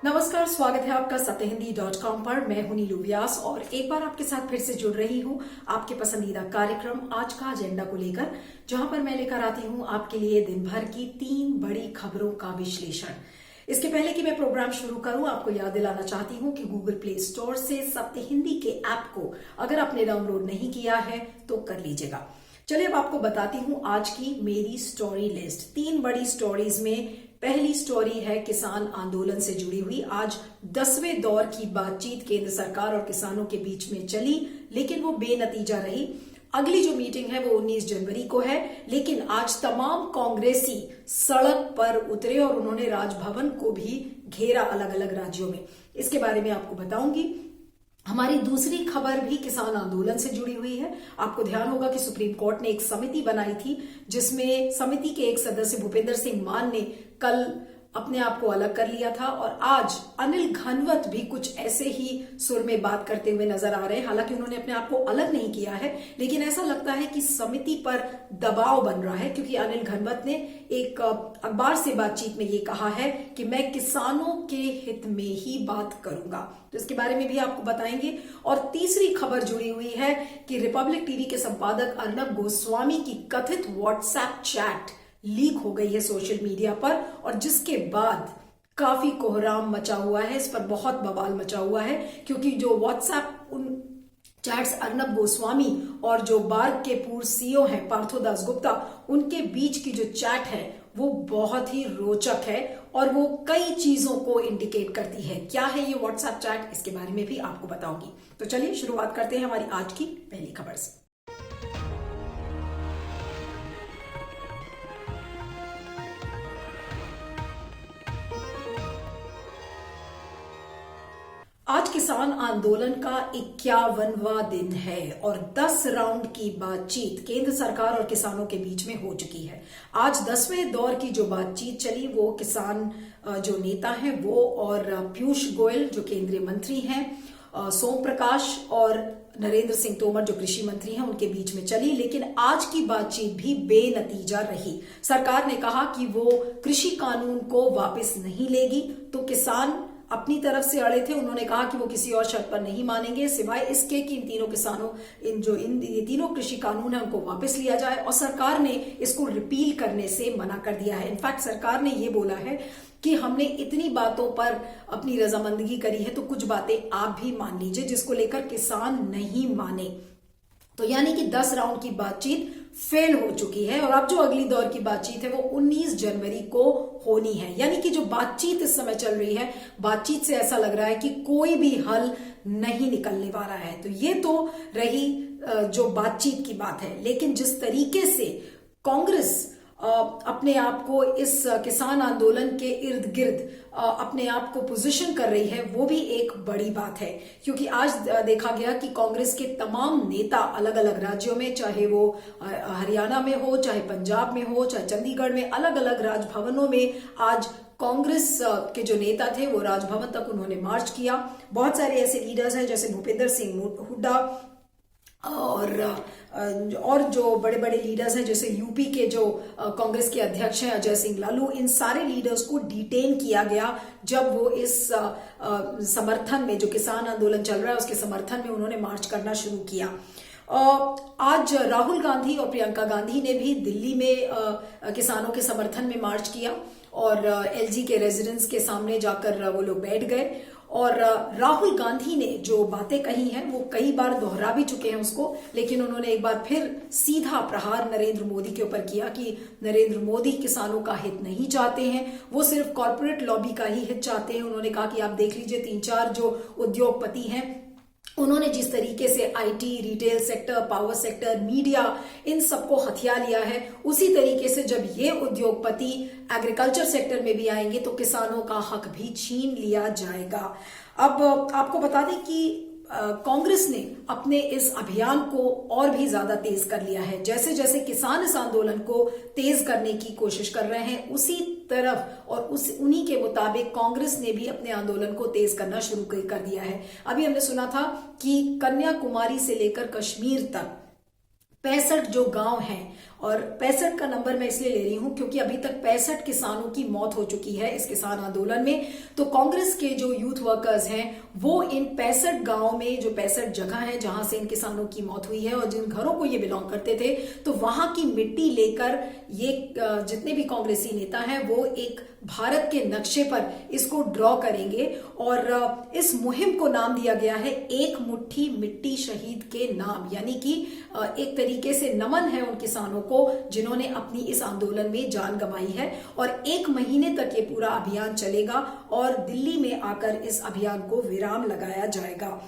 नमस्कार, स्वागत है आपका सत्यहिंदी.com पर। मैं हूं नीलू व्यास और एक बार आपके साथ फिर से जुड़ रही हूं आपके पसंदीदा कार्यक्रम आज का एजेंडा को लेकर, जहां पर मैं लेकर आती हूं आपके लिए दिन भर की 3 बड़ी खबरों का विश्लेषण। इसके पहले कि मैं प्रोग्राम शुरू करूं, आपको याद दिलाना चाहती हूं कि गूगल प्ले स्टोर से सत्य हिंदी के ऐप को अगर आपने डाउनलोड नहीं किया है तो कर लीजिएगा। चलिए अब आपको बताती हूं आज की मेरी स्टोरी लिस्ट। 3 बड़ी स्टोरीज में पहली स्टोरी है किसान आंदोलन से जुड़ी हुई। आज 10वें दौर की बातचीत केंद्र सरकार और किसानों के बीच में चली, लेकिन वो बेनतीजा रही। अगली जो मीटिंग है वो 19 जनवरी को है, लेकिन आज तमाम कांग्रेसी सड़क पर उतरे और उन्होंने राजभवन को भी घेरा अलग अलग राज्यों में। इसके बारे में आपको बताऊंगी। हमारी दूसरी खबर भी किसान आंदोलन से जुड़ी हुई है। आपको ध्यान होगा कि सुप्रीम कोर्ट ने एक समिति बनाई थी, जिसमें समिति के एक सदस्य भूपेंद्र सिंह मान ने कल अपने आप को अलग कर लिया था और आज अनिल घनवत भी कुछ ऐसे ही सुर में बात करते हुए नजर आ रहे हैं। हालांकि उन्होंने अपने आप को अलग नहीं किया है, लेकिन ऐसा लगता है कि समिति पर दबाव बन रहा है, क्योंकि अनिल घनवत ने एक अखबार से बातचीत में ये कहा है कि मैं किसानों के हित में ही बात करूंगा। तो इसके बारे में भी आपको बताएंगे। और तीसरी खबर जुड़ी हुई है कि रिपब्लिक टीवी के संपादक अर्नब गोस्वामी की कथित व्हाट्सएप चैट लीक हो गई है सोशल मीडिया पर, और जिसके बाद काफी कोहराम मचा हुआ है। इस पर बहुत बवाल मचा हुआ है, क्योंकि जो व्हाट्सएप उन चैट्स अर्नब गोस्वामी और जो बार्ग के पूर्व सीईओ हैं पार्थो दासगुप्ता, उनके बीच की जो चैट है वो बहुत ही रोचक है और वो कई चीजों को इंडिकेट करती है। क्या है ये व्हाट्सएप चैट, इसके बारे में भी आपको बताऊंगी। तो चलिए शुरुआत करते हैं हमारी आज की पहली खबर से। आज किसान आंदोलन का 51वां दिन है और 10 राउंड की बातचीत केंद्र सरकार और किसानों के बीच में हो चुकी है। आज 10वें दौर की जो बातचीत चली वो किसान जो नेता हैं वो और पीयूष गोयल जो केंद्रीय मंत्री हैं, सोम प्रकाश और नरेंद्र सिंह तोमर जो कृषि मंत्री हैं, उनके बीच में चली। लेकिन आज की बातचीत भी बेनतीजा रही। सरकार ने कहा कि वो कृषि कानून को वापस नहीं लेगी, तो किसान अपनी तरफ से अड़े थे। उन्होंने कहा कि वो किसी और शर्त पर नहीं मानेंगे सिवाय इसके कि इन तीनों किसानों ये तीनों कृषि कानून है उनको वापस लिया जाए, और सरकार ने इसको रिपील करने से मना कर दिया है। इनफैक्ट सरकार ने ये बोला है कि हमने इतनी बातों पर अपनी रजामंदगी करी है तो कुछ बातें आप भी मान लीजिए, जिसको लेकर किसान नहीं माने। तो यानी कि 10 राउंड की बातचीत फेल हो चुकी है और अब जो अगली दौर की बातचीत है वो 19 जनवरी को होनी है। यानी कि जो बातचीत इस समय चल रही है, बातचीत से ऐसा लग रहा है कि कोई भी हल नहीं निकलने वाला है। तो ये तो रही जो बातचीत की बात है, लेकिन जिस तरीके से कांग्रेस अपने आप को इस किसान आंदोलन के इर्द गिर्द अपने आप को पोजीशन कर रही है, वो भी एक बड़ी बात है। क्योंकि आज देखा गया कि कांग्रेस के तमाम नेता अलग अलग राज्यों में, चाहे वो हरियाणा में हो, चाहे पंजाब में हो, चाहे चंडीगढ़ में, अलग अलग राजभवनों में आज कांग्रेस के जो नेता थे वो राजभवन तक उन्होंने मार्च किया। बहुत सारे ऐसे लीडर्स हैं जैसे भूपेंद्र सिंह हुड्डा और जो बड़े बड़े लीडर्स हैं जैसे यूपी के जो कांग्रेस के अध्यक्ष हैं अजय सिंह लालू, इन सारे लीडर्स को डिटेन किया गया जब वो इस समर्थन में, जो किसान आंदोलन चल रहा है उसके समर्थन में उन्होंने मार्च करना शुरू किया। आज राहुल गांधी और प्रियंका गांधी ने भी दिल्ली में किसानों के समर्थन में मार्च किया और एलजी के रेजिडेंस के सामने जाकर वो लोग बैठ गए। और राहुल गांधी ने जो बातें कही हैं वो कई बार दोहरा भी चुके हैं उसको, लेकिन उन्होंने एक बार फिर सीधा प्रहार नरेंद्र मोदी के ऊपर किया कि नरेंद्र मोदी किसानों का हित नहीं चाहते हैं, वो सिर्फ कॉर्पोरेट लॉबी का ही हित चाहते हैं। उन्होंने कहा कि आप देख लीजिए 3-4 जो उद्योगपति हैं, उन्होंने जिस तरीके से IT, retail sector, power sector, media, इन सबको हथिया लिया है, उसी तरीके से जब ये उद्योगपति एग्रीकल्चर सेक्टर में भी आएंगे तो किसानों का हक भी छीन लिया जाएगा। अब आपको बता दें कि कांग्रेस ने अपने इस अभियान को और भी ज्यादा तेज कर लिया है। जैसे जैसे किसान इस आंदोलन को तेज करने की कोशिश कर रहे हैं, उसी तरफ और उन्हीं के मुताबिक कांग्रेस ने भी अपने आंदोलन को तेज करना शुरू कर दिया है। अभी हमने सुना था कि कन्याकुमारी से लेकर कश्मीर तक 65 जो गांव हैं, और 65 का नंबर मैं इसलिए ले रही हूं क्योंकि अभी तक 65 किसानों की मौत हो चुकी है इस किसान आंदोलन में। तो कांग्रेस के जो यूथ वर्कर्स हैं वो इन 65 गांव में, जो 65 जगह है जहां से इन किसानों की मौत हुई है और जिन घरों को ये बिलोंग करते थे, तो वहां की मिट्टी लेकर ये जितने भी कांग्रेसी नेता हैं वो एक भारत के नक्शे पर इसको ड्रॉ करेंगे। और इस मुहिम को नाम दिया गया है एक मुट्ठी मिट्टी शहीद के नाम, यानी कि एक तरीके से नमन है उन किसानों को जिन्होंने अपनी इस आंदोलन में जान गंवाई है। और 1 महीने तक ये पूरा अभियान चलेगा और दिल्ली में आकर इस अभियान को विराम लगाया जाएगा।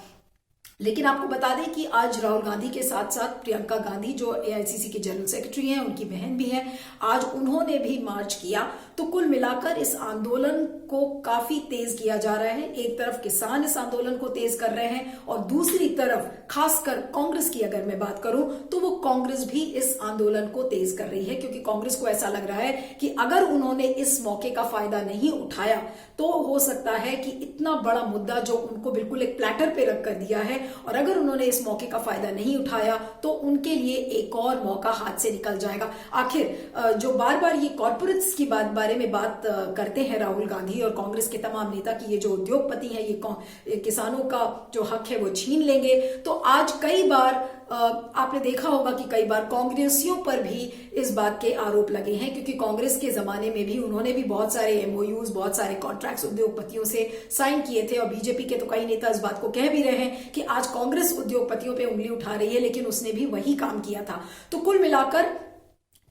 लेकिन आपको बता दें कि आज राहुल गांधी के साथ साथ प्रियंका गांधी जो एआईसीसी की जनरल सेक्रेटरी हैं, उनकी बहन भी है, आज उन्होंने भी मार्च किया। तो कुल मिलाकर इस आंदोलन को काफी तेज किया जा रहा है। एक तरफ किसान इस आंदोलन को तेज कर रहे हैं और दूसरी तरफ खासकर कांग्रेस की अगर मैं बात करूं तो वो कांग्रेस भी इस आंदोलन को तेज कर रही है, क्योंकि कांग्रेस को ऐसा लग रहा है कि अगर उन्होंने इस मौके का फायदा नहीं उठाया तो हो सकता है कि इतना बड़ा मुद्दा जो उनको बिल्कुल एक प्लेटर पे रख कर दिया है, और अगर उन्होंने इस मौके का फायदा नहीं उठाया तो उनके लिए एक और मौका हाथ से निकल जाएगा। आखिर जो बार बार ये कॉर्पोरेट्स की बारे में बात करते हैं राहुल गांधी और कांग्रेस के तमाम नेता कि ये जो उद्योगपति हैं ये किसानों का जो हक है वो छीन लेंगे, तो आज कई बार आपने देखा होगा कि कई बार कांग्रेसियों पर भी इस बात के आरोप लगे हैं, क्योंकि कांग्रेस के जमाने में भी उन्होंने भी बहुत सारे एमओयूज, बहुत सारे कॉन्ट्रैक्ट्स उद्योगपतियों से साइन किए थे। और बीजेपी के तो कई नेता इस बात को कह भी रहे हैं कि आज कांग्रेस उद्योगपतियों पे उंगली उठा रही है, लेकिन उसने भी वही काम किया था। तो कुल मिलाकर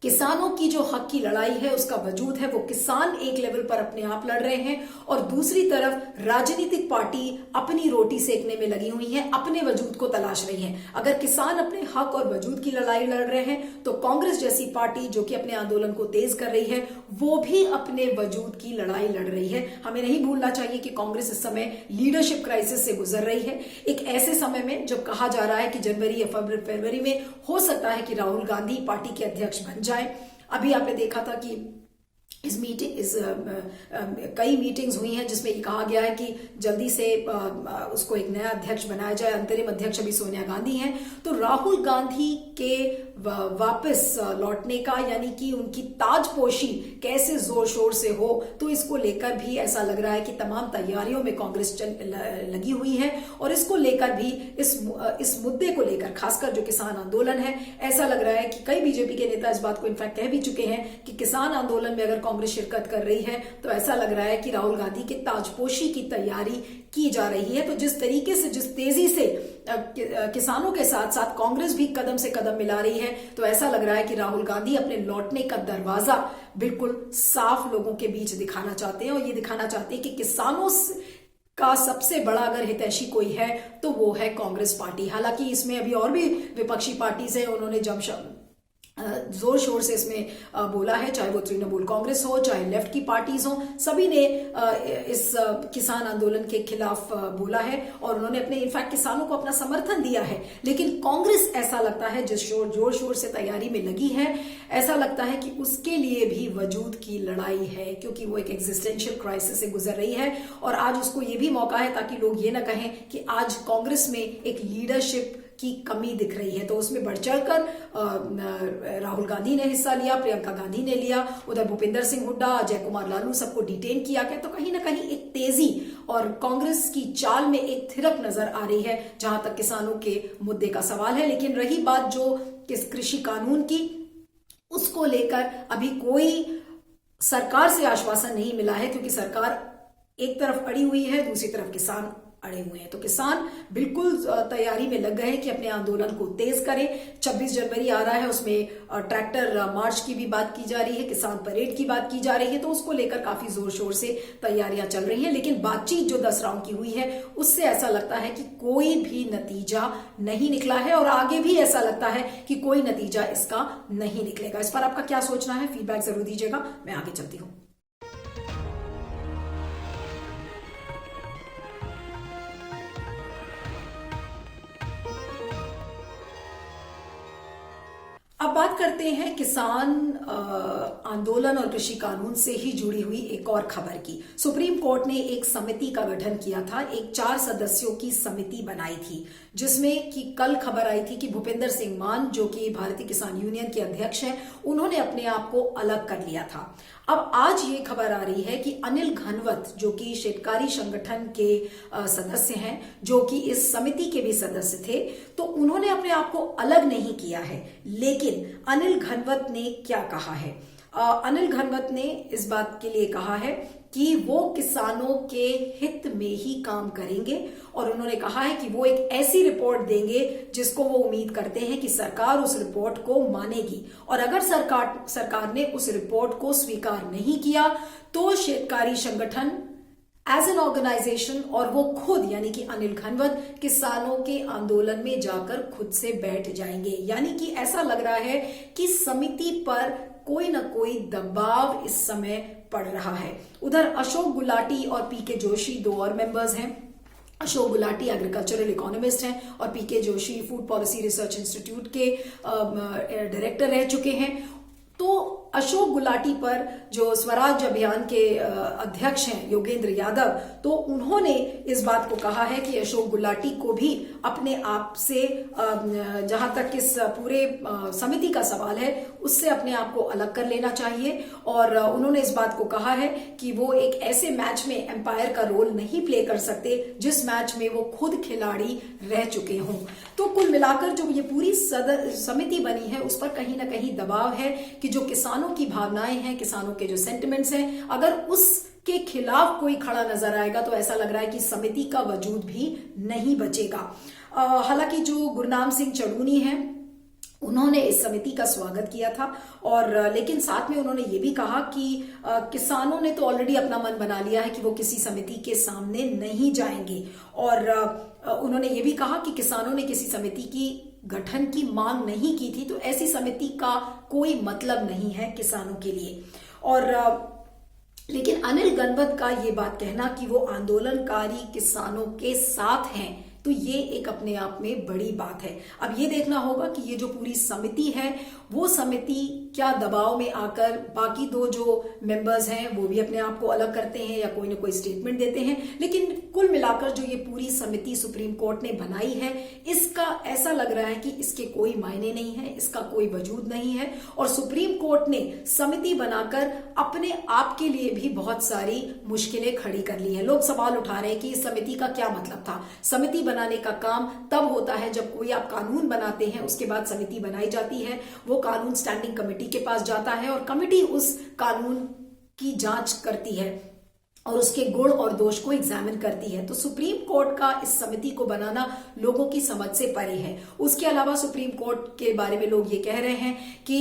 किसानों की जो हक की लड़ाई है उसका वजूद है, वो किसान एक लेवल पर अपने आप लड़ रहे हैं और दूसरी तरफ राजनीतिक पार्टी अपनी रोटी सेकने में लगी हुई है, अपने वजूद को तलाश रही है। अगर किसान अपने हक और वजूद की लड़ाई लड़ रहे हैं तो कांग्रेस जैसी पार्टी जो कि अपने आंदोलन को तेज कर रही है वो भी अपने वजूद की लड़ाई लड़ रही है। हमें नहीं भूलना चाहिए कि कांग्रेस इस समय लीडरशिप क्राइसिस से गुजर रही है, एक ऐसे समय में जब कहा जा रहा है कि जनवरी या फरवरी में हो सकता है कि राहुल गांधी पार्टी के अध्यक्ष बन जाए। अभी आपने देखा था कि कई मीटिंग्स हुई हैं जिसमें ये कहा गया है कि जल्दी से उसको एक नया अध्यक्ष बनाया जाए। अंतरिम अध्यक्ष अभी सोनिया गांधी हैं। तो राहुल गांधी के वापस लौटने का, यानी कि उनकी ताजपोशी कैसे जोर शोर से हो, तो इसको लेकर भी ऐसा लग रहा है कि तमाम तैयारियों में कांग्रेस लगी हुई है। और इसको लेकर भी इस मुद्दे को लेकर खासकर जो किसान आंदोलन है, ऐसा लग रहा है कि कई बीजेपी के नेता इस बात को इनफैक्ट कह भी चुके हैं कि किसान आंदोलन में अगर कांग्रेस शिरकत कर रही है तो ऐसा लग रहा है कि राहुल गांधी के ताजपोशी की तैयारी की जा रही है। तो जिस तरीके से, जिस तेजी से किसानों के साथ साथ कांग्रेस भी कदम से कदम मिला रही है, तो ऐसा लग रहा है कि राहुल गांधी अपने लौटने का दरवाजा बिल्कुल साफ लोगों के बीच दिखाना चाहते हैं और ये दिखाना चाहते हैं कि किसानों का सबसे बड़ा अगर हितैषी कोई है तो वो है कांग्रेस पार्टी। हालांकि इसमें अभी और भी विपक्षी पार्टी से उन्होंने जोर शोर से इसमें बोला है, चाहे वो तृणमूल कांग्रेस हो, चाहे लेफ्ट की पार्टीज हो, सभी ने इस किसान आंदोलन के खिलाफ बोला है और उन्होंने अपने इनफैक्ट किसानों को अपना समर्थन दिया है। लेकिन कांग्रेस ऐसा लगता है जिस जोर शोर से तैयारी में लगी है, ऐसा लगता है कि उसके लिए भी वजूद की लड़ाई है, क्योंकि वो एक एग्जिस्टेंशियल क्राइसिस से गुजर रही है और आज उसको ये भी मौका है ताकि लोग ये ना कहें कि आज कांग्रेस में एक लीडरशिप की कमी दिख रही है। तो उसमें बढ़ चढ़कर राहुल गांधी ने हिस्सा लिया, प्रियंका गांधी ने लिया, उधर भूपिंदर सिंह हुड्डा, अजय कुमार लालू सबको डिटेन किया गया। तो कहीं ना कहीं एक तेजी और कांग्रेस की चाल में एक थिरक नजर आ रही है जहां तक किसानों के मुद्दे का सवाल है। लेकिन रही बात जो कृषि कानून की, उसको लेकर अभी कोई सरकार से आश्वासन नहीं मिला है, क्योंकि सरकार एक तरफ अड़ी हुई है, दूसरी तरफ किसान अड़े हुए हैं। तो किसान बिल्कुल तैयारी में लग गए हैं कि अपने आंदोलन को तेज करें। 26 जनवरी आ रहा है, उसमें ट्रैक्टर मार्च की भी बात की जा रही है, किसान परेड की बात की जा रही है, तो उसको लेकर काफी जोर शोर से तैयारियां चल रही हैं। लेकिन बातचीत जो 10 राउंड की हुई है उससे ऐसा लगता है कि कोई भी नतीजा नहीं निकला है और आगे भी ऐसा लगता है कि कोई नतीजा इसका नहीं निकलेगा। इस पर आपका क्या सोचना है, फीडबैक जरूर दीजिएगा। मैं आगे चलती हूँ। अब बात करते हैं किसान आंदोलन और कृषि कानून से ही जुड़ी हुई एक और खबर की। सुप्रीम कोर्ट ने एक समिति का गठन किया था, एक 4 सदस्यों की समिति बनाई थी, जिसमें कि कल खबर आई थी कि भूपेंद्र सिंह मान, जो कि भारतीय किसान यूनियन के अध्यक्ष हैं, उन्होंने अपने आप को अलग कर लिया था। अब आज ये खबर आ रही है कि अनिल घनवत, जो कि शेतकारी संगठन के सदस्य हैं, जो कि इस समिति के भी सदस्य थे, तो उन्होंने अपने आप को अलग नहीं किया है। लेकिन अनिल घनवत ने क्या कहा है? अनिल घनवत ने इस बात के लिए कहा है कि वो किसानों के हित में ही काम करेंगे और उन्होंने कहा है कि वो एक ऐसी रिपोर्ट देंगे जिसको वो उम्मीद करते हैं कि सरकार उस रिपोर्ट को मानेगी, और अगर सरकार ने उस रिपोर्ट को स्वीकार नहीं किया तो शेतकारी संगठन एज एन ऑर्गेनाइजेशन और वो खुद यानी कि अनिल घनवत किसानों के आंदोलन में जाकर खुद से बैठ जाएंगे। यानी कि ऐसा लग रहा है कि समिति पर कोई ना कोई दबाव इस समय पड़ रहा है। उधर अशोक गुलाटी और पीके जोशी 2 और मेंबर्स हैं। अशोक गुलाटी एग्रीकल्चरल इकोनॉमिस्ट हैं और PK Joshi Food Policy Research Institute के डायरेक्टर रह चुके हैं। तो अशोक गुलाटी पर जो स्वराज अभियान के अध्यक्ष हैं योगेंद्र यादव, तो उन्होंने इस बात को कहा है कि अशोक गुलाटी को भी अपने आप से जहां तक इस पूरे समिति का सवाल है उससे अपने आप को अलग कर लेना चाहिए। और उन्होंने इस बात को कहा है कि वो एक ऐसे मैच में एम्पायर का रोल नहीं प्ले कर सकते जिस मैच में वो खुद खिलाड़ी रह चुके हों। तो कुल मिलाकर जो ये पूरी समिति बनी है उस पर कहीं ना कहीं दबाव है कि जो किसानों की भावनाएं हैं, किसानों के जो सेंटिमेंट्स हैं, अगर उसके खिलाफ कोई खड़ा नजर आएगा तो ऐसा लग रहा है कि समिति का वजूद भी नहीं बचेगा। हालांकि जो गुरनाम सिंह चड़ूनी हैं उन्होंने इस समिति का स्वागत किया था, और लेकिन साथ में उन्होंने ये भी कहा कि किसानों ने तो ऑलरेडी अपना मन बना लिया है कि वो किसी समिति के सामने नहीं जाएंगे। और उन्होंने ये भी कहा कि किसानों ने किसी समिति की गठन की मांग नहीं की थी, तो ऐसी समिति का कोई मतलब नहीं है किसानों के लिए। और लेकिन अनिल घनवत का ये बात कहना कि वो आंदोलनकारी किसानों के साथ हैं, तो ये एक अपने आप में बड़ी बात है। अब ये देखना होगा कि ये जो पूरी समिति है वो समिति क्या दबाव में आकर बाकी 2 जो मेंबर्स हैं वो भी अपने आप को अलग करते हैं या कोई ना कोई स्टेटमेंट देते हैं। लेकिन कुल मिलाकर जो ये पूरी समिति सुप्रीम कोर्ट ने बनाई है, इसका ऐसा लग रहा है कि इसके कोई मायने नहीं है, इसका कोई वजूद नहीं है, और सुप्रीम कोर्ट ने समिति बनाकर अपने आप के लिए भी बहुत सारी मुश्किलें खड़ी कर ली हैं। लोग सवाल उठा रहे हैं कि इस समिति का क्या मतलब था। समिति बनाने का काम तब होता है जब कोई आप कानून बनाते हैं, उसके बाद समिति बनाई जाती है, वो कानून स्टैंडिंग कमेटी के पास जाता है और कमेटी उस कानून की जांच करती है और उसके गुण और दोष को एग्जामिन करती है। तो सुप्रीम कोर्ट का इस समिति को बनाना लोगों की समझ से परे है। उसके अलावा सुप्रीम कोर्ट के बारे में लोग ये कह रहे हैं कि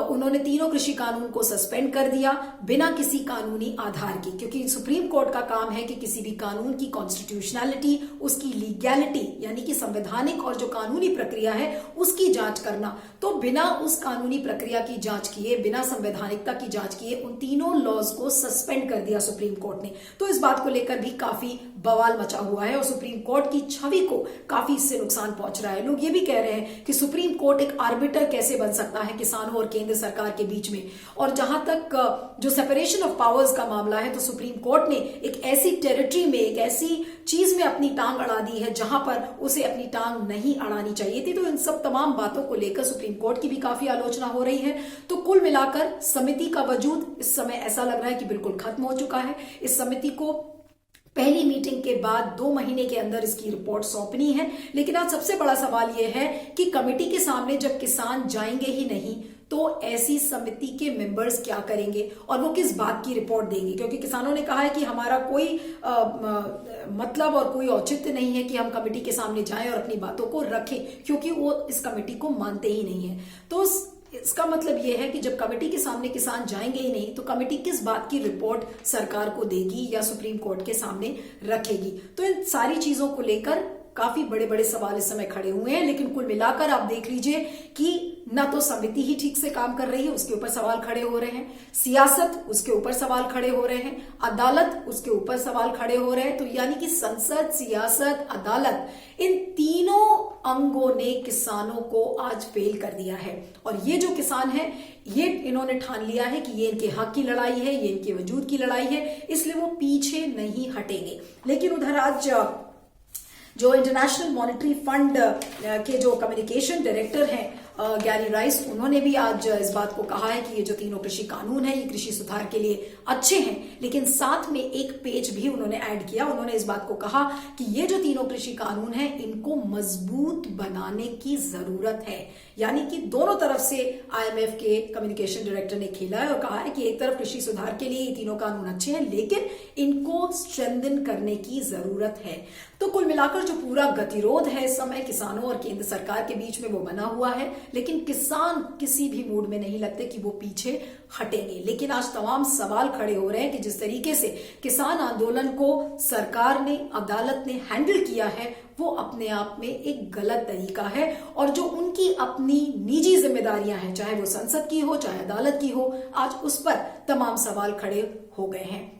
उन्होंने तीनों कृषि कानून को सस्पेंड कर दिया बिना किसी कानूनी आधार की, क्योंकि सुप्रीम कोर्ट का काम है कि किसी भी कानून की कॉन्स्टिट्यूशनैलिटी, उसकी लीगैलिटी यानी कि संवैधानिक और जो कानूनी प्रक्रिया है उसकी जांच करना। तो बिना उस कानूनी प्रक्रिया की जांच किए, बिना संवैधानिकता की जांच किए उन तीनों लॉज को सस्पेंड कर दिया सुप्रीम कोर्ट ने। तो इस बात को लेकर भी काफी बवाल मचा हुआ है और सुप्रीम कोर्ट की छवि को काफी इससे नुकसान पहुंच रहा है। लोग ये भी कह रहे हैं कि सुप्रीम कोर्ट एक आर्बिटर कैसे बन सकता है किसानों और केंद्र सरकार के बीच में। और जहां तक जो सेपरेशन ऑफ पावर्स का मामला है, तो सुप्रीम कोर्ट ने एक ऐसी टेरिटरी में, एक ऐसी चीज में अपनी टांग अड़ा दी है जहां पर उसे अपनी टांग नहीं अड़ानी चाहिए थी। तो इन सब तमाम बातों को लेकर सुप्रीम कोर्ट की भी काफी आलोचना हो रही है। तो कुल मिलाकर समिति का वजूद इस समय ऐसा लग रहा है कि बिल्कुल खत्म हो चुका है। इस समिति को पहली मीटिंग के बाद 2 महीने के अंदर इसकी रिपोर्ट सौंपनी है। लेकिन आज सबसे बड़ा सवाल यह है कि कमेटी के सामने जब किसान जाएंगे ही नहीं तो ऐसी समिति के मेंबर्स क्या करेंगे और वो किस बात की रिपोर्ट देंगे, क्योंकि किसानों ने कहा है कि हमारा कोई मतलब और कोई औचित्य नहीं है कि हम कमेटी के सामने जाएं और अपनी बातों को रखें, क्योंकि वो इस कमेटी को मानते ही नहीं है। तो इसका मतलब यह है कि जब कमेटी के सामने किसान जाएंगे ही नहीं तो कमेटी किस बात की रिपोर्ट सरकार को देगी या सुप्रीम कोर्ट के सामने रखेगी। तो इन सारी चीजों को लेकर काफी बड़े बड़े सवाल इस समय खड़े हुए हैं। लेकिन कुल मिलाकर आप देख लीजिए कि ना तो समिति ही ठीक से काम कर रही है, उसके ऊपर सवाल खड़े हो रहे हैं, सियासत उसके ऊपर सवाल खड़े हो रहे हैं, अदालत उसके ऊपर सवाल खड़े हो रहे हैं। तो यानी कि संसद, सियासत, अदालत, इन तीनों अंगों ने किसानों को आज फेल कर दिया है। और ये जो किसान है, ये इन्होंने ठान लिया है कि ये इनके हक की लड़ाई है, ये इनके वजूद की लड़ाई है, इसलिए वो पीछे नहीं हटेंगे। लेकिन उधर आज जो इंटरनेशनल मॉनेटरी फंड के जो कम्युनिकेशन डायरेक्टर हैं गैरी राइस, उन्होंने भी आज इस बात को कहा है कि ये जो तीनों कृषि कानून है ये कृषि सुधार के लिए अच्छे हैं। लेकिन साथ में एक पेज भी उन्होंने ऐड किया। उन्होंने इस बात को कहा कि ये जो तीनों कृषि कानून है इनको मजबूत बनाने की जरूरत है। यानी कि दोनों तरफ से IMF के कम्युनिकेशन डायरेक्टर ने खेला है और कहा है कि एक तरफ कृषि सुधार के लिए ये तीनों कानून अच्छे हैं, लेकिन इनको स्ट्रेंथन करने की जरूरत है। तो कुल मिलाकर जो पूरा गतिरोध है इस समय किसानों और केंद्र सरकार के बीच में वो बना हुआ है, लेकिन किसान किसी भी मूड में नहीं लगते कि वो पीछे हटेंगे। लेकिन आज तमाम सवाल खड़े हो रहे हैं कि जिस तरीके से किसान आंदोलन को सरकार ने, अदालत ने हैंडल किया है, वो अपने आप में एक गलत तरीका है। और जो उनकी अपनी निजी जिम्मेदारियां हैं, चाहे वो संसद की हो, चाहे अदालत की हो, आज उस पर तमाम सवाल खड़े हो गए हैं।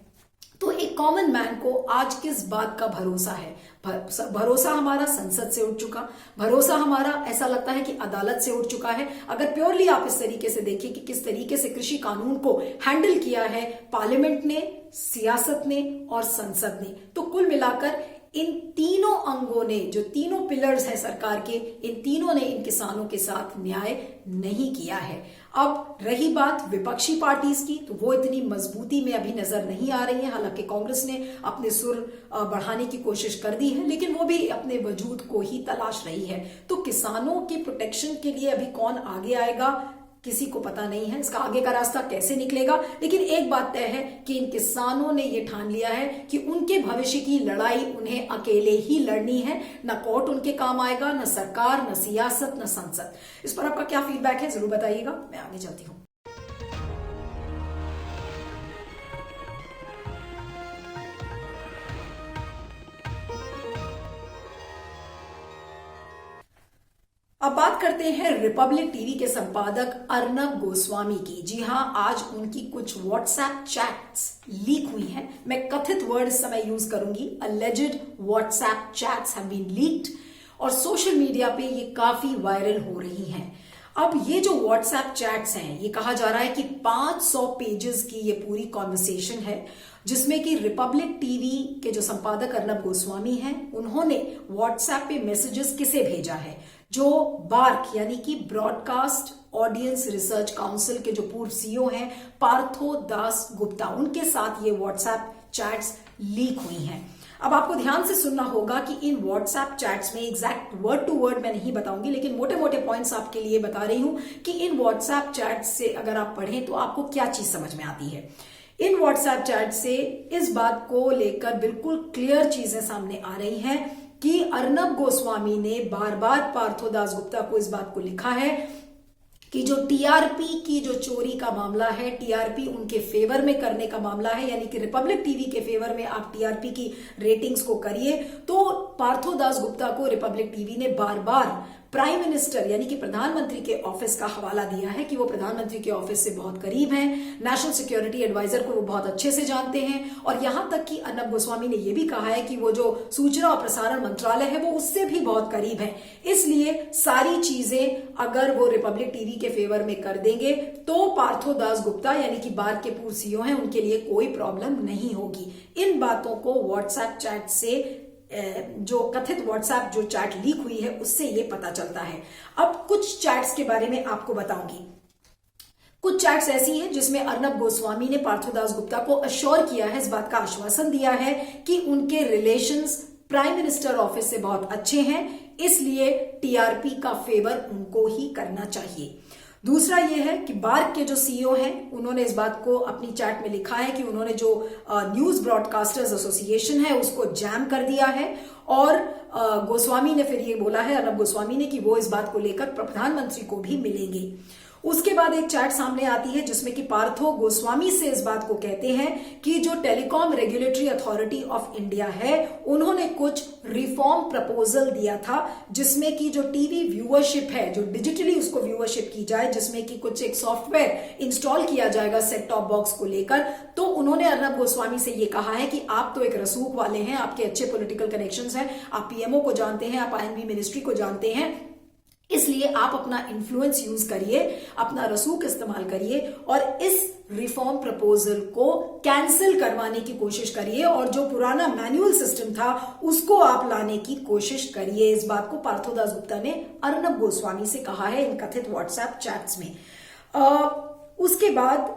तो एक कॉमन मैन को आज किस बात का भरोसा है? भरोसा हमारा संसद से उठ चुका, भरोसा हमारा ऐसा लगता है कि अदालत से उठ चुका है। अगर प्योरली आप इस तरीके से देखिए कि किस तरीके से कृषि कानून को हैंडल किया है पार्लियामेंट ने, सियासत ने और संसद ने, तो कुल मिलाकर इन तीनों अंगों ने, जो तीनों पिलर्स हैं सरकार के, इन तीनों ने इन किसानों के साथ न्याय नहीं किया है। अब रही बात विपक्षी पार्टीज की, तो वो इतनी मजबूती में अभी नजर नहीं आ रही है। हालांकि कांग्रेस ने अपने सुर बढ़ाने की कोशिश कर दी है, लेकिन वो भी अपने वजूद को ही तलाश रही है। तो किसानों के प्रोटेक्शन के लिए अभी कौन आगे आएगा किसी को पता नहीं है, इसका आगे का रास्ता कैसे निकलेगा। लेकिन एक बात तय है कि इन किसानों ने ये ठान लिया है कि उनके भविष्य की लड़ाई उन्हें अकेले ही लड़नी है। न कोर्ट उनके काम आएगा, न सरकार, न सियासत, न संसद। इस पर आपका क्या फीडबैक है जरूर बताइएगा। मैं आगे चलती हूँ। अब बात करते हैं रिपब्लिक टीवी के संपादक अर्नब गोस्वामी की। जी हां, आज उनकी कुछ व्हाट्सएप चैट्स लीक हुई हैं। मैं कथित वर्ड इस समय यूज करूंगी। Alleged WhatsApp chats have been leaked और सोशल मीडिया पे ये काफी वायरल हो रही हैं। अब ये जो व्हाट्सएप चैट्स हैं, ये कहा जा रहा है कि 500 पेजेस की ये पूरी कॉन्वर्सेशन है, जिसमें कि रिपब्लिक टीवी के जो संपादक अर्नब गोस्वामी हैं, उन्होंने व्हाट्सएप पे मैसेजेस किसे भेजा है? जो बार्क यानी कि ब्रॉडकास्ट ऑडियंस रिसर्च काउंसिल के जो पूर्व CEO हैं पार्थो दास गुप्ता, उनके साथ ये व्हाट्सएप चैट्स लीक हुई हैं। अब आपको ध्यान से सुनना होगा कि इन व्हाट्सएप चैट्स में एग्जैक्ट वर्ड टू वर्ड मैं नहीं बताऊंगी, लेकिन मोटे मोटे पॉइंट्स आपके लिए बता रही हूं कि इन व्हाट्सएप चैट्स से अगर आप पढ़ें तो आपको क्या चीज समझ में आती है। इन व्हाट्सएप चैट से इस बात को लेकर बिल्कुल क्लियर चीजें सामने आ रही हैं कि अर्नब गोस्वामी ने बार बार पार्थो दास गुप्ता को इस बात को लिखा है कि जो टीआरपी की जो चोरी का मामला है, टीआरपी उनके फेवर में करने का मामला है, यानी कि रिपब्लिक टीवी के फेवर में आप टीआरपी की रेटिंग्स को करिए। तो पार्थो दास गुप्ता को रिपब्लिक टीवी ने बार बार प्राइम मिनिस्टर यानी कि प्रधानमंत्री के ऑफिस का हवाला दिया है कि वो प्रधानमंत्री के ऑफिस से बहुत करीब हैं, नेशनल सिक्योरिटी एडवाइजर को वो बहुत अच्छे से जानते हैं। और यहां तक कि अर्नब गोस्वामी ने ये भी कहा है कि वो जो सूचना और प्रसारण मंत्रालय है वो उससे भी बहुत करीब है। इसलिए सारी चीजें अगर वो रिपब्लिक टीवी के फेवर में कर देंगे तो पार्थो दास गुप्ता यानी कि बार्क के पूर्व CEO हैं, उनके लिए कोई प्रॉब्लम नहीं होगी। इन बातों को व्हाट्सएप चैट से, जो कथित व्हाट्सएप जो चैट लीक हुई है, उससे ये पता चलता है। अब कुछ चैट्स के बारे में आपको बताऊंगी। कुछ चैट्स ऐसी हैं जिसमें अर्नब गोस्वामी ने पार्थो दास गुप्ता को अश्योर किया है, इस बात का आश्वासन दिया है कि उनके रिलेशंस प्राइम मिनिस्टर ऑफिस से बहुत अच्छे हैं, इसलिए टीआरपी का फेवर उनको ही करना चाहिए। दूसरा यह है कि बार्क के जो CEO हैं, उन्होंने इस बात को अपनी चैट में लिखा है कि उन्होंने जो न्यूज ब्रॉडकास्टर्स एसोसिएशन है उसको जैम कर दिया है। और गोस्वामी ने फिर ये बोला है, अर्नब गोस्वामी ने, कि वो इस बात को लेकर प्रधानमंत्री को भी मिलेंगे। उसके बाद एक चैट सामने आती है जिसमें कि पार्थो गोस्वामी से इस बात को कहते हैं कि जो telecom regulatory authority of India है उन्होंने कुछ रिफॉर्म प्रपोजल दिया था जिसमें कि जो टीवी व्यूअरशिप है, जो डिजिटली उसको व्यूअरशिप की जाए, जिसमें कि कुछ एक सॉफ्टवेयर इंस्टॉल किया जाएगा सेट टॉप बॉक्स को लेकर। तो उन्होंने अर्नब गोस्वामी से ये कहा है कि आप तो एक रसूख वाले हैं, आपके अच्छे पॉलिटिकल कनेक्शंस हैं, आप पीएमओ को जानते हैं, आप आईएनबी मिनिस्ट्री को जानते हैं, इसलिए आप अपना इन्फ्लुएंस यूज करिए, अपना रसूख इस्तेमाल करिए और इस रिफॉर्म प्रपोजल को कैंसिल करवाने की कोशिश करिए और जो पुराना मैनुअल सिस्टम था उसको आप लाने की कोशिश करिए। इस बात को पार्थोदास गुप्ता ने अर्नब गोस्वामी से कहा है इन कथित व्हाट्सएप चैट्स में। उसके बाद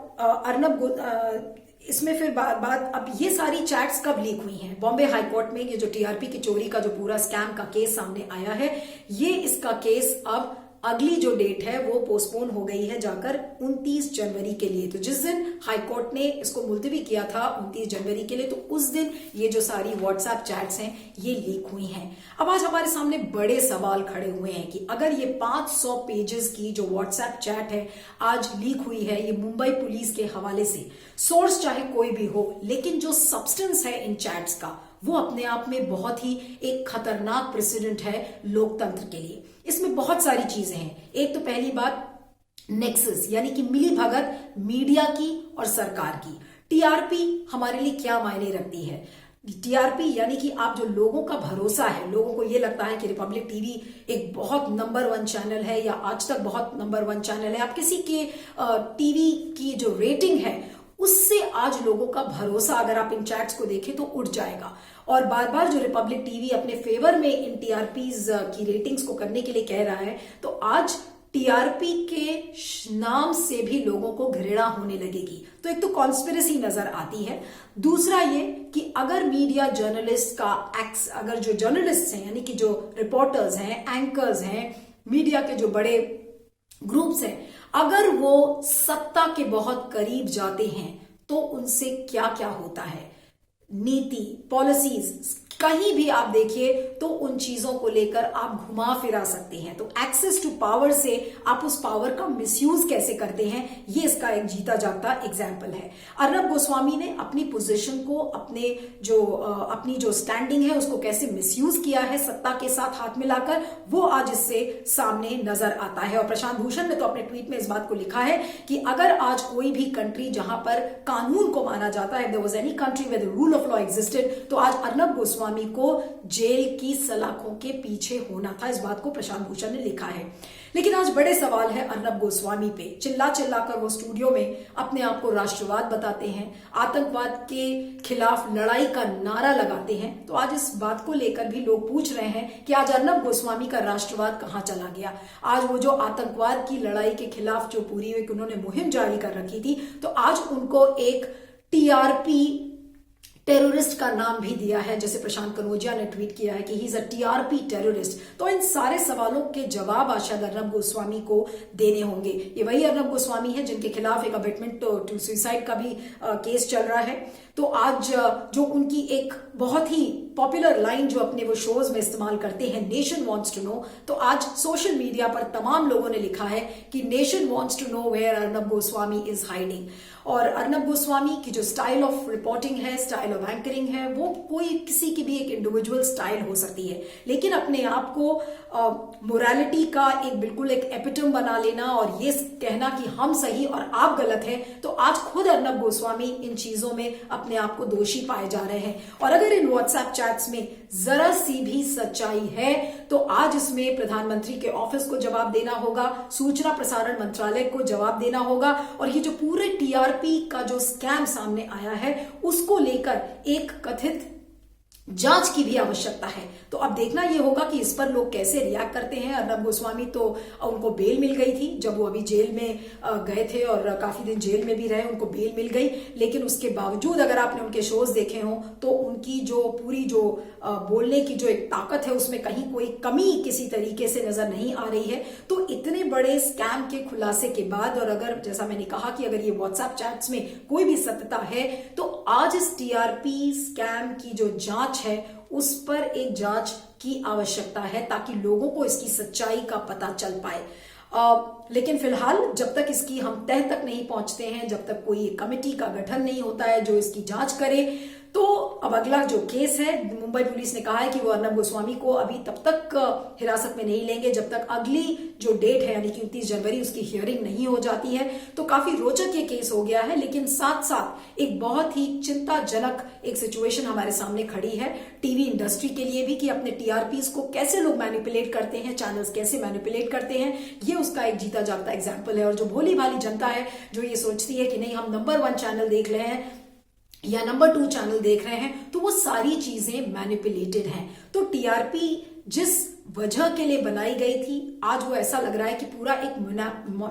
इसमें फिर बात अब ये सारी चैट्स कब लीक हुई हैं? बॉम्बे हाई कोर्ट में ये जो टीआरपी की चोरी का जो पूरा स्कैम का केस सामने आया है, ये इसका केस अब अगली जो डेट है वो पोस्टपोन हो गई है जाकर 29 जनवरी के लिए। तो जिस दिन हाई कोर्ट ने इसको मुलतवी किया था 29 जनवरी के लिए, तो उस दिन ये जो सारी व्हाट्सएप चैट्स हैं ये लीक हुई हैं। अब आज हमारे सामने बड़े सवाल खड़े हुए हैं कि अगर ये 500 पेजेस की जो व्हाट्सएप चैट है आज लीक हुई है, ये मुंबई पुलिस के हवाले से, सोर्स चाहे कोई भी हो, लेकिन जो सब्सटेंस है इन चैट्स का वो अपने आप में बहुत ही एक खतरनाक प्रेसिडेंट है लोकतंत्र के लिए। इसमें बहुत सारी चीजें हैं। एक तो पहली बात नेक्सस, यानी कि मिली भगत मीडिया की और सरकार की। टीआरपी हमारे लिए क्या मायने रखती है? टीआरपी यानी कि आप जो लोगों का भरोसा है, लोगों को ये लगता है कि रिपब्लिक टीवी एक बहुत नंबर 1 चैनल है या आज तक बहुत नंबर 1 चैनल है, आप किसी के टीवी की जो रेटिंग है उससे आज लोगों का भरोसा अगर आप इन चैट्स को देखें तो उठ जाएगा। और बार बार जो रिपब्लिक टीवी अपने फेवर में इन टीआरपीज की रेटिंग्स को करने के लिए कह रहा है, तो आज टीआरपी के नाम से भी लोगों को घृणा होने लगेगी। तो एक तो कॉन्स्पिरेसी नजर आती है। दूसरा ये कि अगर मीडिया जर्नलिस्ट का अगर जो जर्नलिस्ट हैं यानी कि जो रिपोर्टर्स हैं, एंकर्स हैं, मीडिया के जो बड़े ग्रुप्स हैं, अगर वो सत्ता के बहुत करीब जाते हैं तो उनसे क्या क्या होता है। नीति, पॉलिसीज कहीं भी आप देखिए तो उन चीजों को लेकर आप घुमा फिरा सकते हैं। तो एक्सेस टू पावर से आप उस पावर का मिसयूज कैसे करते हैं, ये इसका एक जीता जागता एग्जाम्पल है। अर्नब गोस्वामी ने अपनी पोजीशन को, अपनी जो स्टैंडिंग है उसको कैसे मिसयूज किया है सत्ता के साथ हाथ मिलाकर, वो आज इससे सामने नजर आता है। और प्रशांत भूषण ने तो अपने ट्वीट में इस बात को लिखा है कि अगर आज कोई भी कंट्री जहां पर कानून को माना जाता है, there was any country where the rule of law existed, तो आज अर्नब गोस्वामी को जेल की सलाखों के पीछे होना था। इस बात को प्रशांत भूषण ने लिखा है। लेकिन आज बड़े सवाल है अर्नब गोस्वामी पे। चिल्ला चिल्लाकर वो स्टूडियो में अपने आप को राष्ट्रवाद बताते हैं, आतंकवाद के खिलाफ लड़ाई का नारा लगाते हैं। तो आज इस बात को लेकर भी लोग पूछ रहे हैं कि आज अर्नब गोस्वामी का राष्ट्रवाद कहां चला गया। आज वो जो आतंकवाद की लड़ाई के खिलाफ जो पूरी एक उन्होंने मुहिम जारी कर रखी थी, तो आज उनको एक टीआरपी टेररिस्ट का नाम भी दिया है, जैसे प्रशांत कनौजिया ने ट्वीट किया है कि he is a TRP terrorist. तो इन सारे सवालों के जवाब आज शायद अर्नब गोस्वामी को देने होंगे। ये वही अर्नब गोस्वामी है जिनके खिलाफ एक अबेटमेंट टू सुसाइड का भी केस चल रहा है। तो आज जो उनकी एक बहुत ही पॉपुलर लाइन जो अपने वो शोज में इस्तेमाल करते हैं, नेशन वांट्स टू नो, तो आज सोशल मीडिया पर तमाम लोगों ने लिखा है कि nation wants to know where Arnab Goswami is hiding. और अर्नब गोस्वामी की जो स्टाइल ऑफ रिपोर्टिंग है, स्टाइल ऑफ एंकरिंग है, वो कोई किसी की भी एक इंडिविजुअल स्टाइल हो सकती है, लेकिन अपने आप को मोरालिटी का एक बिल्कुल एक एपिटम बना लेना और ये कहना कि हम सही और आप गलत हैं, तो आज खुद अर्नब गोस्वामी इन चीजों में अपने आप को दोषी पाए जा रहे हैं। और अगर इन व्हाट्सएप चैट्स में जरा सी भी सच्चाई है तो आज इसमें प्रधानमंत्री के ऑफिस को जवाब देना होगा, सूचना प्रसारण मंत्रालय को जवाब देना होगा, और ये जो पूरे टीआरपी का जो स्कैम सामने आया है उसको लेकर एक कथित जांच की भी आवश्यकता है। तो अब देखना यह होगा कि इस पर लोग कैसे रिएक्ट करते हैं। अर्नब गोस्वामी तो उनको बेल मिल गई थी जब वो अभी जेल में गए थे और काफी दिन जेल में भी रहे, उनको बेल मिल गई, लेकिन उसके बावजूद अगर आपने उनके शोज देखे हो तो उनकी जो पूरी जो बोलने की जो एक ताकत है उसमें कहीं कोई कमी किसी तरीके से नजर नहीं आ रही है। तो इतने बड़े स्कैम के खुलासे के बाद, और अगर जैसा मैंने कहा कि अगर ये व्हाट्सएप चैट्स में कोई भी सत्यता है, तो आज इस टीआरपी स्कैम की जो जांच है उस पर एक जांच की आवश्यकता है ताकि लोगों को इसकी सच्चाई का पता चल पाए। लेकिन फिलहाल जब तक इसकी हम तह तक नहीं पहुंचते हैं, जब तक कोई कमेटी का गठन नहीं होता है जो इसकी जांच करे, तो अब अगला जो केस है, मुंबई पुलिस ने कहा है कि वो अर्नब गोस्वामी को अभी तब तक हिरासत में नहीं लेंगे जब तक अगली जो डेट है यानी कि 29 जनवरी उसकी हियरिंग नहीं हो जाती है। तो काफी रोचक ये केस हो गया है, लेकिन साथ साथ एक बहुत ही चिंताजनक एक सिचुएशन हमारे सामने खड़ी है टीवी इंडस्ट्री के लिए भी, कि अपने टीआरपीज को कैसे लोग मैनिपुलेट करते हैं, चैनल्स कैसे मैनिपुलेट करते हैं। ये उसका एक जीता जागता एग्जाम्पल है। और जो भोली भाली जनता है जो ये सोचती है कि नहीं हम नंबर 1 चैनल देख रहे हैं या नंबर 2 चैनल देख रहे हैं, तो वो सारी चीजें मैनिपुलेटेड हैं। तो टीआरपी जिस वजह के लिए बनाई गई थी, आज वो ऐसा लग रहा है कि पूरा एक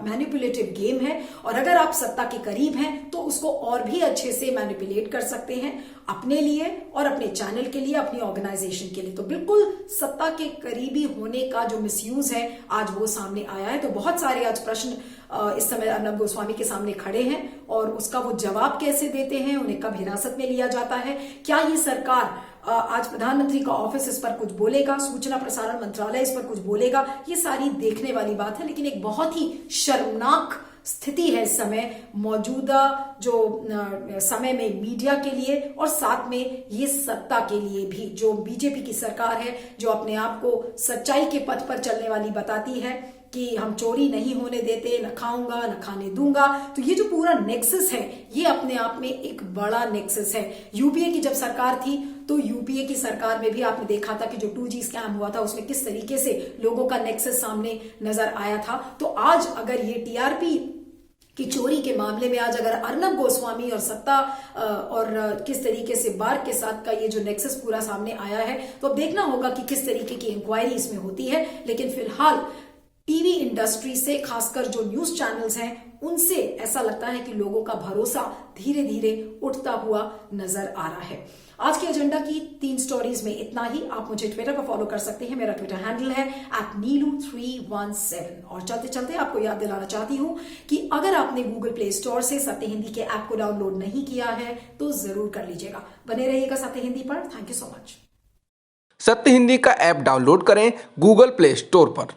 मैनिपुलेटिव गेम है। और अगर आप सत्ता के करीब हैं तो उसको और भी अच्छे से मैनिपुलेट कर सकते हैं अपने लिए और अपने चैनल के लिए, अपनी ऑर्गेनाइजेशन के लिए। तो बिल्कुल सत्ता के करीबी होने का जो मिसयूज है आज वो सामने आया है। तो बहुत सारे आज प्रश्न इस समय अर्नब गोस्वामी के सामने खड़े हैं और उसका वो जवाब कैसे देते हैं, उन्हें कब हिरासत में लिया जाता है, क्या ये सरकार आज प्रधानमंत्री का ऑफिस इस पर कुछ बोलेगा, सूचना प्रसारण मंत्रालय इस पर कुछ बोलेगा, ये सारी देखने वाली बात है। लेकिन एक बहुत ही शर्मनाक स्थिति है इस समय मौजूदा जो समय में मीडिया के लिए और साथ में ये सत्ता के लिए भी। जो बीजेपी की सरकार है जो अपने आप को सच्चाई के पथ पर चलने वाली बताती है कि हम चोरी नहीं होने देते, न खाऊंगा न खाने दूंगा, तो ये जो पूरा नेक्सस है ये अपने आप में एक बड़ा नेक्सस है। यूपीए की जब सरकार थी तो यूपीए की सरकार में भी आपने देखा था कि जो 2G स्कैम हुआ था उसमें किस तरीके से लोगों का नेक्सस सामने नजर आया था। तो आज अगर ये टीआरपी कि चोरी के मामले में आज अगर अर्नब गोस्वामी और सत्ता और किस तरीके से बार के साथ का ये जो नेक्सस पूरा सामने आया है, तो अब देखना होगा कि किस तरीके की इंक्वायरी इसमें होती है। लेकिन फिलहाल टीवी इंडस्ट्री से, खासकर जो न्यूज चैनल्स हैं उनसे ऐसा लगता है कि लोगों का भरोसा धीरे धीरे उठता हुआ नजर आ रहा है। आज के एजेंडा की 3 स्टोरीज में इतना ही। आप मुझे ट्विटर पर फॉलो कर सकते हैं, मेरा ट्विटर हैंडल है @neelu317। और चलते चलते आपको याद दिलाना चाहती हूं कि अगर आपने गूगल प्ले स्टोर से सत्य हिंदी के ऐप को डाउनलोड नहीं किया है तो जरूर कर लीजिएगा। बने रहिएगा सत्य हिंदी पर। Thank you so much. सत्य हिंदी का ऐप डाउनलोड करें गूगल प्ले स्टोर पर।